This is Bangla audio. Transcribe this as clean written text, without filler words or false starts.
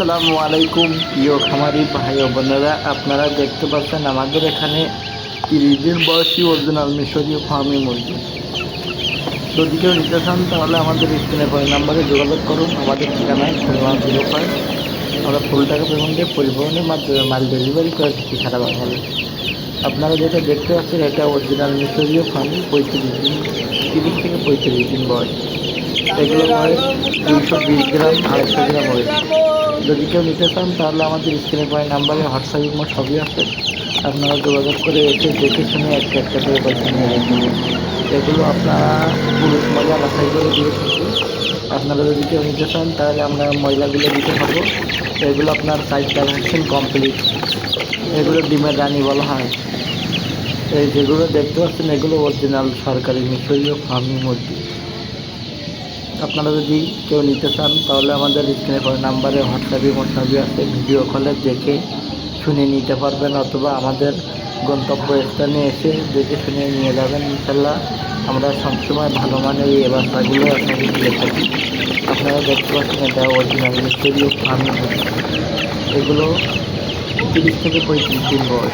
আসসালামু আলাইকুম প্রিয় খামারি ভাই ও বোনেরা, আপনারা দেখতে পাচ্ছেন আমাদের এখানে 30 দিন বয়সী অরিজিনাল মিশরীয় ফার্মি মুরগি। যদি কেউ নিতে চান তাহলে আমাদের স্ক্রিনে পরে নাম্বারে যোগাযোগ করুন। আমাদের ঠিকানায় খুলনা 05। আমরা ফুল টাকা পেমেন্টে পরিবহনের মাধ্যমে মাল ডেলিভারি করে থাকি সারা বাংলাদেশ। আপনারা যেটা দেখতে পাচ্ছেন এটা অরিজিনাল মিশরীয় ফার্মি, 35 দিন, 30 থেকে 35 দিন বয়স। এগুলো হয় 220 গ্রাম, 250 গ্রাম ওয়েট। যদি কেউ নিতে চান তাহলে আমাদের স্ক্রিনে পরে নাম্বারে হোয়াটসঅ্যাপ ইমো সবই আছে। আপনারা যোগাযোগ করে এসে দেখে শুনে একটা একটা করে পয়সা নিয়ে যেতে হবে। এগুলো আপনারা পুরুষ মহিলা বাছাই করে দিয়ে থাকি। আপনারা যদি কেউ নিতে চান তাহলে আমরা মহিলাগুলো দিতে পারবো। এগুলো আপনার 4টা ভ্যাকসিন কমপ্লিট। এগুলো ডিমের রানী বলা হয়। এই যেগুলো দেখতে পাচ্ছেন এগুলো অরিজিনাল সরকারি মিশরীয় ফার্মি মুরগি। আপনারা যদি কেউ নিতে চান তাহলে আমাদের স্ক্রিনে পরে নাম্বারে হোয়াটসঅ্যাপে সবই আছে। ভিডিও কলে দেখে শুনে নিতে পারবেন, অথবা আমাদের গন্তব্যস্থানে এসে দেখে শুনে নিয়ে যাবেন। ইনশাল্লাহ আমরা সবসময় ভালো মানের এই বাচ্চাগুলো আপনাকে দিয়ে থাকি। আপনারা দেখতে পাচ্ছেন এটা অরিজিনাল মিশরীয় ফার্মি মুরগি। এগুলো 30 থেকে 35 দিন বয়স।